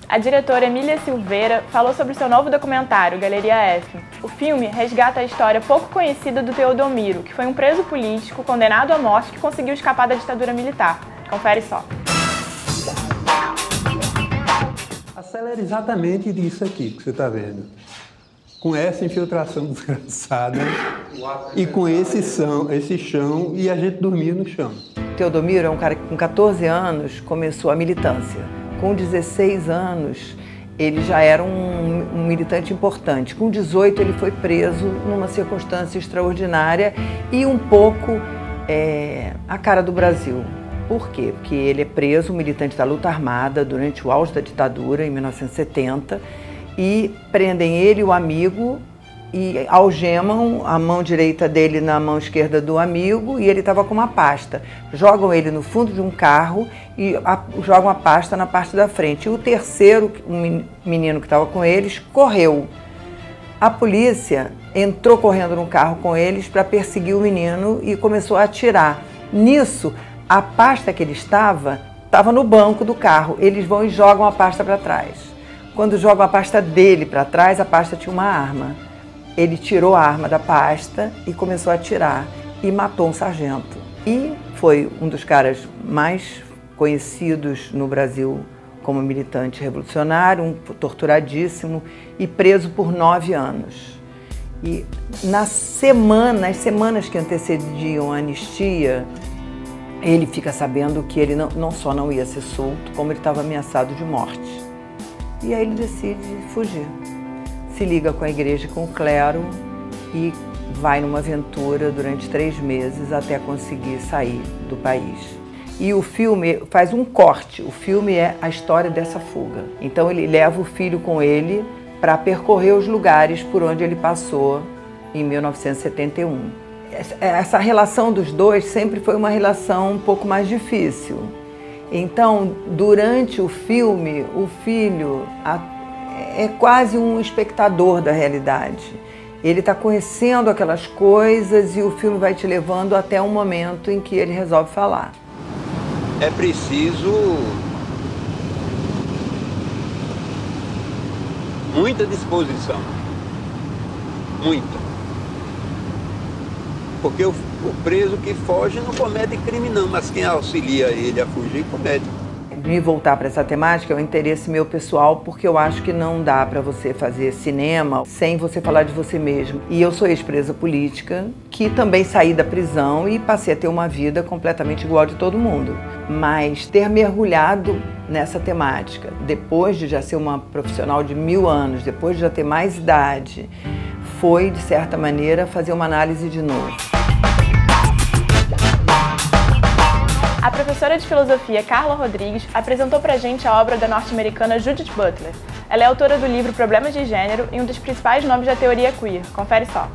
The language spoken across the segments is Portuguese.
A diretora Emília Silveira falou sobre seu novo documentário, Galeria F. O filme resgata a história pouco conhecida do Teodomiro, que foi um preso político condenado à morte que conseguiu escapar da ditadura militar. Confere só. A cela era exatamente disso aqui que você está vendo. Com essa infiltração desgraçada e com esse chão, e a gente dormia no chão. Teodomiro é um cara que com 14 anos começou a militância. Com 16 anos, ele já era um militante importante. Com 18, ele foi preso numa circunstância extraordinária e um pouco a cara do Brasil. Por quê? Porque ele é preso, um militante da luta armada, durante o auge da ditadura, em 1970, e prendem ele e o amigo e algemam a mão direita dele na mão esquerda do amigo, e ele estava com uma pasta. Jogam ele no fundo de um carro e jogam a pasta na parte da frente. E o terceiro, um menino que estava com eles, correu. A polícia entrou correndo no carro com eles para perseguir o menino e começou a atirar. Nisso, a pasta que ele estava no banco do carro. Eles vão e jogam a pasta para trás. Quando jogam a pasta dele para trás, a pasta tinha uma arma. Ele tirou a arma da pasta e começou a atirar e matou um sargento. E foi um dos caras mais conhecidos no Brasil como militante revolucionário, um torturadíssimo e preso por 9 anos. E nas semanas que antecediam a anistia, ele fica sabendo que ele não só não ia ser solto, como ele estava ameaçado de morte. E aí ele decide fugir. Se liga com a igreja e com o clero e vai numa aventura durante 3 meses até conseguir sair do país. E o filme faz um corte, o filme é a história dessa fuga. Então ele leva o filho com ele para percorrer os lugares por onde ele passou em 1971. Essa relação dos dois sempre foi uma relação um pouco mais difícil. Então, durante o filme, o filho é quase um espectador da realidade. Ele está conhecendo aquelas coisas e o filme vai te levando até um momento em que ele resolve falar. É preciso muita disposição. Muita. Porque o preso que foge não comete crime não, mas quem auxilia ele a fugir comete. Me voltar para essa temática é um interesse meu pessoal, porque eu acho que não dá para você fazer cinema sem você falar de você mesmo. E eu sou ex-presa política, que também saí da prisão e passei a ter uma vida completamente igual de todo mundo. Mas ter mergulhado nessa temática, depois de já ser uma profissional de 1000 anos, depois de já ter mais idade, foi, de certa maneira, fazer uma análise de novo. A professora de filosofia Carla Rodrigues apresentou pra gente a obra da norte-americana Judith Butler. Ela é autora do livro Problemas de Gênero e um dos principais nomes da teoria queer. Confere só.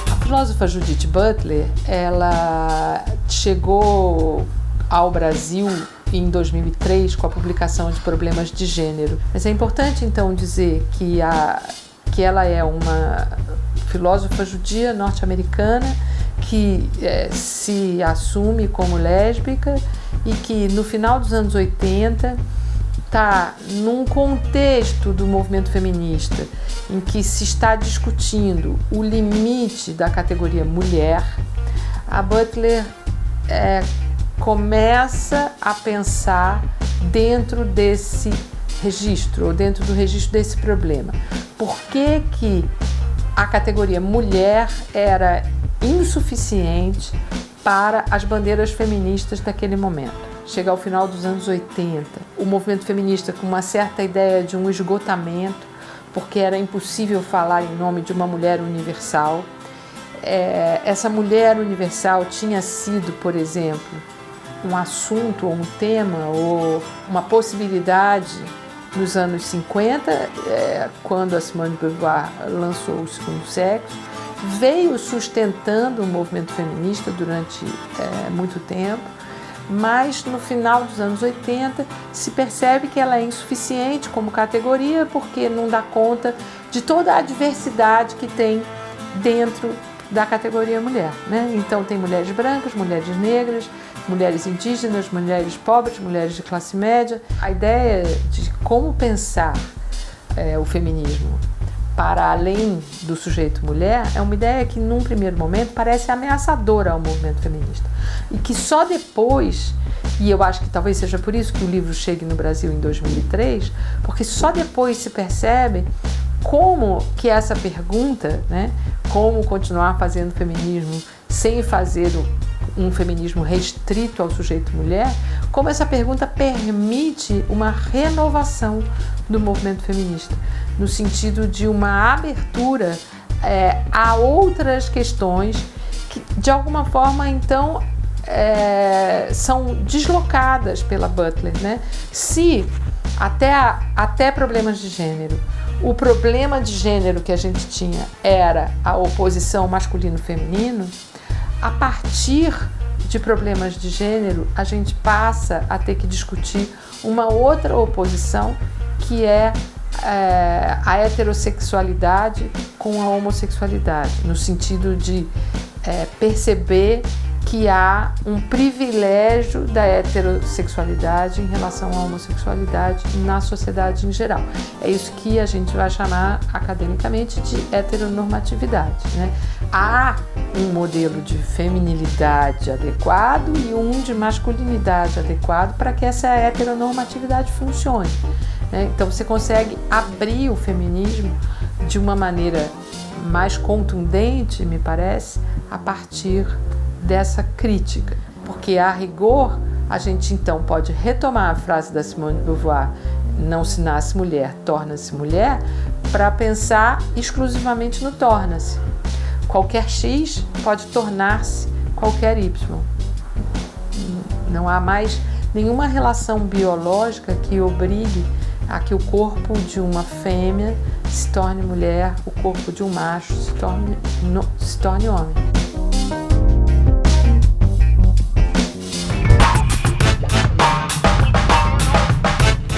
A filósofa Judith Butler, ela chegou ao Brasil em 2003 com a publicação de Problemas de Gênero. Mas é importante então dizer que ela é uma filósofa judia norte-americana que se assume como lésbica e que no final dos anos 80 está num contexto do movimento feminista em que se está discutindo o limite da categoria mulher. A Butler começa a pensar dentro desse registro, ou dentro do registro desse problema. Por que que a categoria mulher era insuficiente para as bandeiras feministas daquele momento? Chega ao final dos anos 80, o movimento feminista com uma certa ideia de um esgotamento, porque era impossível falar em nome de uma mulher universal. Essa mulher universal tinha sido, por exemplo, um assunto ou um tema ou uma possibilidade nos anos 50, quando a Simone de Beauvoir lançou O Segundo Sexo, veio sustentando o movimento feminista durante muito tempo, mas no final dos anos 80 se percebe que ela é insuficiente como categoria porque não dá conta de toda a diversidade que tem dentro da categoria mulher, né? Então tem mulheres brancas, mulheres negras, mulheres indígenas, mulheres pobres, mulheres de classe média. A ideia de como pensar o feminismo para além do sujeito mulher é uma ideia que num primeiro momento parece ameaçadora ao movimento feminista e que só depois, e eu acho que talvez seja por isso que o livro chegue no Brasil em 2003, porque só depois se percebe como que essa pergunta, né, como continuar fazendo feminismo sem fazer um feminismo restrito ao sujeito mulher, como essa pergunta permite uma renovação do movimento feminista, no sentido de uma abertura a outras questões que, de alguma forma, então, são deslocadas pela Butler, né? Se até problemas de gênero, o problema de gênero que a gente tinha era a oposição masculino-feminino, a partir de problemas de gênero, a gente passa a ter que discutir uma outra oposição, que é a heterossexualidade com a homossexualidade, no sentido de perceber que há um privilégio da heterossexualidade em relação à homossexualidade na sociedade em geral. É isso que a gente vai chamar academicamente de heteronormatividade, né? Há um modelo de feminilidade adequado e um de masculinidade adequado para que essa heteronormatividade funcione, né? Então você consegue abrir o feminismo de uma maneira mais contundente, me parece, a partir dessa crítica, porque a rigor a gente então pode retomar a frase da Simone de Beauvoir, não se nasce mulher, torna-se mulher, para pensar exclusivamente no torna-se. Qualquer X pode tornar-se qualquer Y. Não há mais nenhuma relação biológica que obrigue a que o corpo de uma fêmea se torne mulher, o corpo de um macho se torne homem.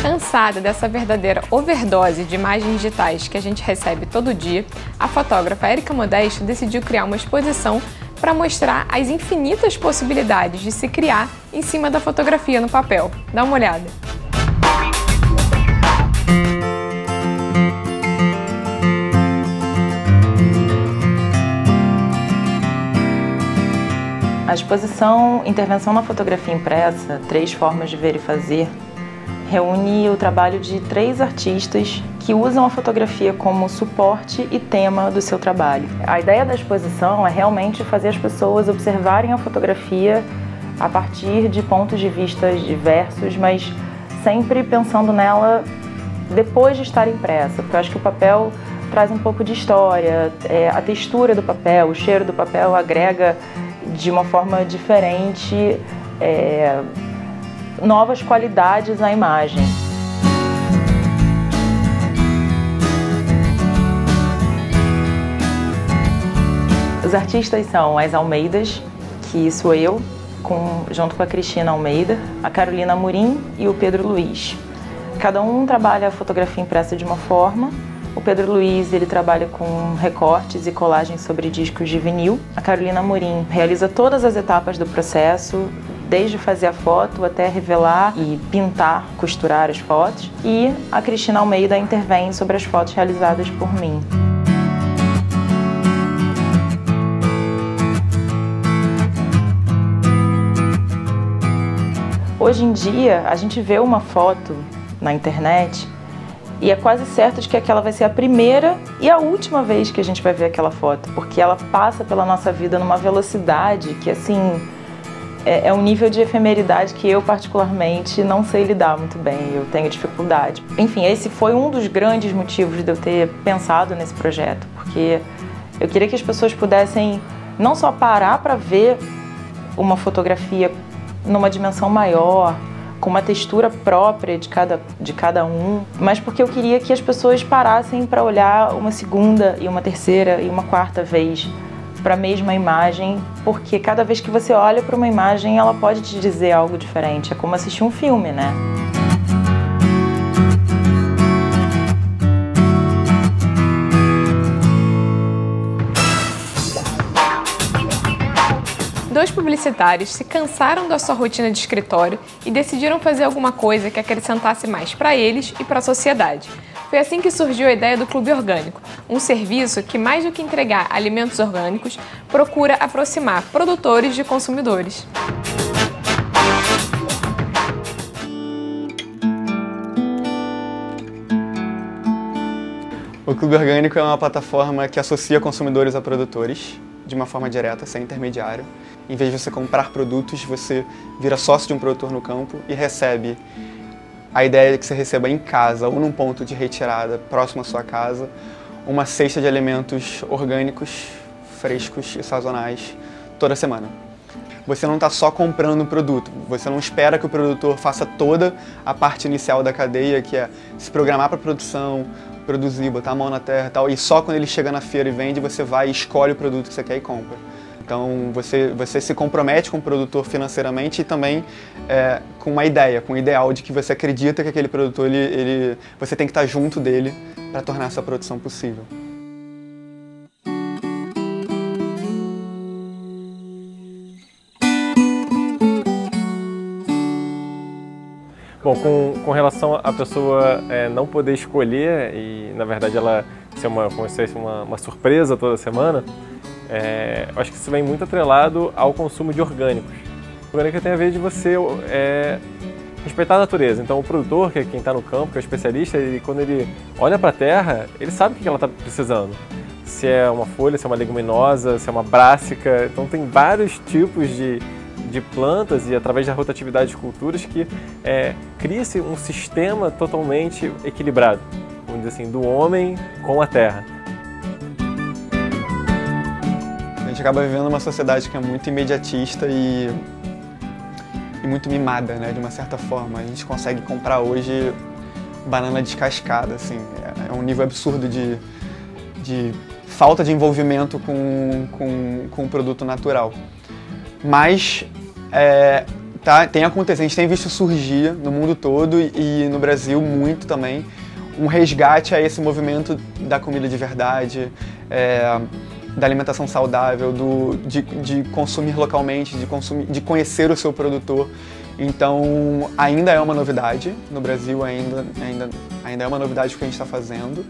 Cansada dessa verdadeira overdose de imagens digitais que a gente recebe todo dia, a fotógrafa Érica Modesto decidiu criar uma exposição para mostrar as infinitas possibilidades de se criar em cima da fotografia no papel. Dá uma olhada. A exposição Intervenção na Fotografia Impressa, 3 formas de ver e fazer, reúne o trabalho de 3 artistas que usam a fotografia como suporte e tema do seu trabalho. A ideia da exposição é realmente fazer as pessoas observarem a fotografia a partir de pontos de vista diversos, mas sempre pensando nela depois de estar impressa, porque eu acho que o papel traz um pouco de história, a textura do papel, o cheiro do papel agrega de uma forma diferente novas qualidades à imagem. Os artistas são as Almeidas, que sou eu, junto com a Cristina Almeida, a Carolina Amorim e o Pedro Luiz. Cada um trabalha a fotografia impressa de uma forma. O Pedro Luiz, ele trabalha com recortes e colagens sobre discos de vinil. A Carolina Amorim realiza todas as etapas do processo, desde fazer a foto até revelar e pintar, costurar as fotos. E a Cristina Almeida intervém sobre as fotos realizadas por mim. Hoje em dia, a gente vê uma foto na internet e é quase certo de que aquela vai ser a primeira e a última vez que a gente vai ver aquela foto, porque ela passa pela nossa vida numa velocidade que, assim, é um nível de efemeridade que eu, particularmente, não sei lidar muito bem, eu tenho dificuldade. Enfim, esse foi um dos grandes motivos de eu ter pensado nesse projeto, porque eu queria que as pessoas pudessem não só parar para ver uma fotografia numa dimensão maior, com uma textura própria de cada um, mas porque eu queria que as pessoas parassem para olhar uma segunda e uma terceira e uma quarta vez para a mesma imagem, porque cada vez que você olha para uma imagem, ela pode te dizer algo diferente. É como assistir um filme, né? Dois publicitários se cansaram da sua rotina de escritório e decidiram fazer alguma coisa que acrescentasse mais para eles e para a sociedade. Foi assim que surgiu a ideia do Clube Orgânico, um serviço que, mais do que entregar alimentos orgânicos, procura aproximar produtores de consumidores. O Clube Orgânico é uma plataforma que associa consumidores a produtores de uma forma direta, sem intermediário. Em vez de você comprar produtos, você vira sócio de um produtor no campo e recebe. A ideia é que você receba em casa ou num ponto de retirada próximo à sua casa uma cesta de alimentos orgânicos, frescos e sazonais toda semana. Você não está só comprando um produto, você não espera que o produtor faça toda a parte inicial da cadeia, que é se programar para a produção, produzir, botar a mão na terra e tal, e só quando ele chega na feira e vende, você vai e escolhe o produto que você quer e compra. Então você se compromete com o produtor financeiramente e também com uma ideia, com o ideal de que você acredita que aquele produtor, você tem que estar junto dele para tornar essa produção possível. Bom, com relação à pessoa não poder escolher e, na verdade, ela ser uma surpresa toda semana, eu acho que isso vem muito atrelado ao consumo de orgânicos. O orgânico tem a ver de você respeitar a natureza. Então, o produtor, que é quem está no campo, que é o especialista, quando ele olha para a terra, ele sabe o que ela está precisando. Se é uma folha, se é uma leguminosa, se é uma brassica. Então, tem vários tipos de plantas e através da rotatividade de culturas que cria-se um sistema totalmente equilibrado, vamos dizer assim, do homem com a terra. A gente acaba vivendo uma sociedade que é muito imediatista e muito mimada, né, de uma certa forma. A gente consegue comprar hoje banana descascada, assim, é um nível absurdo de falta de envolvimento com o produto natural. Mas tem acontecido, a gente tem visto surgir no mundo todo e no Brasil muito também, um resgate a esse movimento da comida de verdade, da alimentação saudável, de consumir localmente, de conhecer o seu produtor. Então ainda é uma novidade, no Brasil ainda é uma novidade o que a gente está fazendo,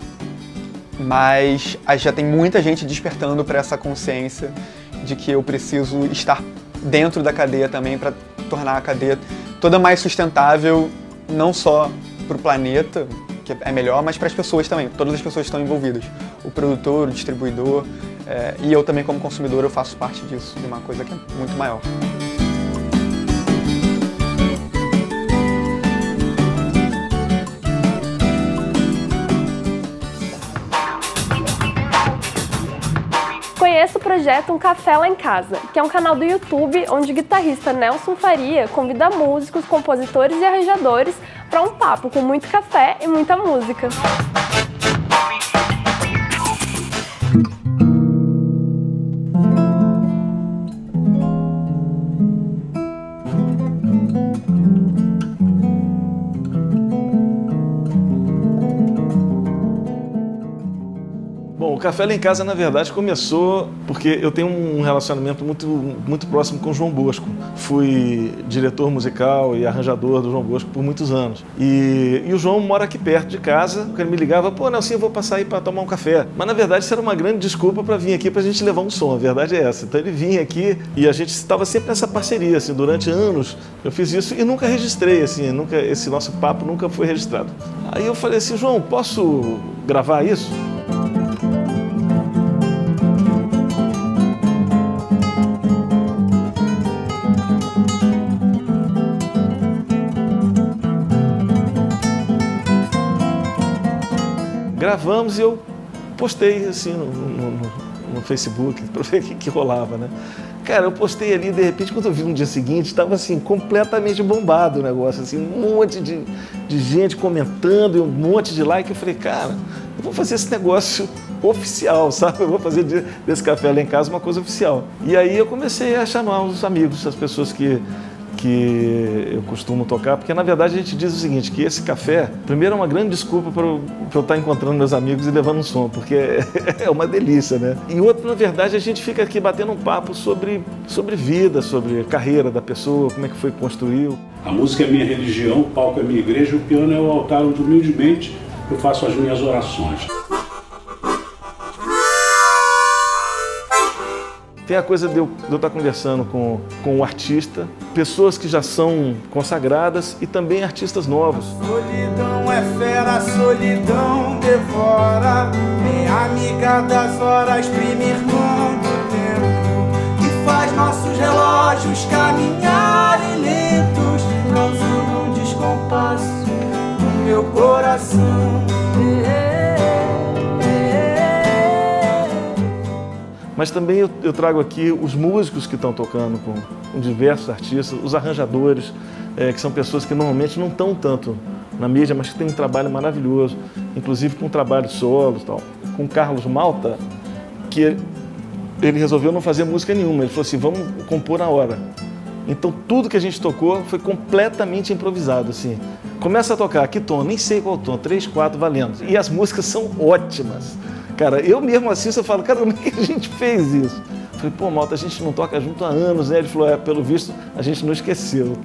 mas já tem muita gente despertando para essa consciência de que eu preciso estar dentro da cadeia também para tornar a cadeia toda mais sustentável, não só para o planeta, que é melhor, mas para as pessoas também. Todas as pessoas estão envolvidas. O produtor, o distribuidor, e eu também como consumidor eu faço parte disso, de uma coisa que é muito maior. Conheça o projeto Um Café Lá em Casa, que é um canal do YouTube onde o guitarrista Nelson Faria convida músicos, compositores e arranjadores para um papo com muito café e muita música. Bom, o Café Lá em Casa, na verdade, começou porque eu tenho um relacionamento muito próximo com o João Bosco. Fui diretor musical e arranjador do João Bosco por muitos anos. E o João mora aqui perto de casa, porque ele me ligava, pô, Nelson, eu vou passar aí para tomar um café. Mas, na verdade, isso era uma grande desculpa para vir aqui para a gente levar um som, a verdade é essa. Então ele vinha aqui e a gente estava sempre nessa parceria, assim, durante anos. Eu fiz isso e nunca registrei, assim, esse nosso papo nunca foi registrado. Aí eu falei assim, João, posso gravar isso? Gravamos e eu postei assim no Facebook para ver o que rolava, né? Cara, eu postei ali, de repente, quando eu vi no dia seguinte, estava assim, completamente bombado o negócio, assim, um monte de gente comentando e um monte de like. Eu falei, cara, eu vou fazer esse negócio oficial, sabe? Eu vou fazer desse Café Lá em Casa uma coisa oficial. E aí eu comecei a chamar os amigos, as pessoas que que eu costumo tocar, porque na verdade a gente diz o seguinte, que esse café, primeiro é uma grande desculpa para eu estar encontrando meus amigos e levando um som, porque é uma delícia, né? E outro, na verdade, a gente fica aqui batendo um papo sobre vida, sobre a carreira da pessoa, como é que foi que construiu. A música é minha religião, o palco é minha igreja, o piano é o altar onde humildemente eu faço as minhas orações. Tem a coisa de eu estar conversando com o artista, pessoas que já são consagradas e também artistas novos. Solidão é fera, solidão devora, é amiga das horas, primeirão do tempo, que faz nossos relógios caminharem lentos, causando um descompasso no meu coração. Mas também eu trago aqui os músicos que estão tocando com diversos artistas, os arranjadores, que são pessoas que normalmente não estão tanto na mídia, mas que têm um trabalho maravilhoso, inclusive com trabalho solo e tal. Com o Carlos Malta, que ele resolveu não fazer música nenhuma, ele falou assim, vamos compor na hora. Então tudo que a gente tocou foi completamente improvisado, assim. Começa a tocar, que tom? Nem sei qual tom, 3, 4, valendo. E as músicas são ótimas. Cara, eu mesmo assisto, eu falo, cara, como é que a gente fez isso? Eu falei, pô, Malta, a gente não toca junto há anos, né? Ele falou, pelo visto, a gente não esqueceu.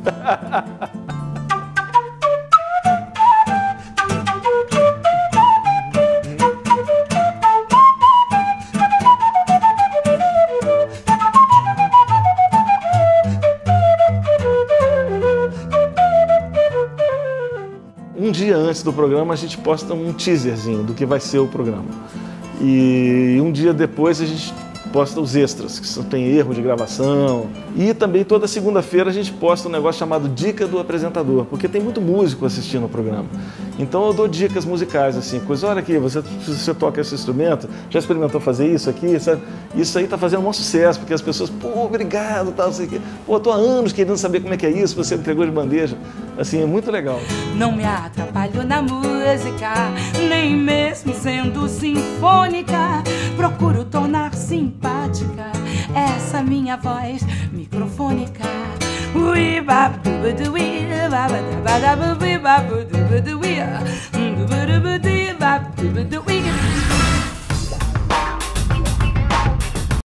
Um dia antes do programa, a gente posta um teaserzinho do que vai ser o programa. E um dia depois a gente posta os extras, que tem erro de gravação. E também toda segunda-feira a gente posta um negócio chamado Dica do Apresentador, porque tem muito músico assistindo o programa. Então eu dou dicas musicais, assim, coisa, olha aqui, você toca esse instrumento, já experimentou fazer isso aqui, sabe? Isso aí tá fazendo um maior sucesso, porque as pessoas, pô, obrigado, tal, sei que. Pô, tô há anos querendo saber como é que é isso, você entregou de bandeja. Assim, é muito legal. Não me atrapalho na música, nem mesmo sendo sinfônica. Procuro tornar simpática essa minha voz microfônica. Ui, babu, du, ui, babu, babu, babu, babu, du, ui.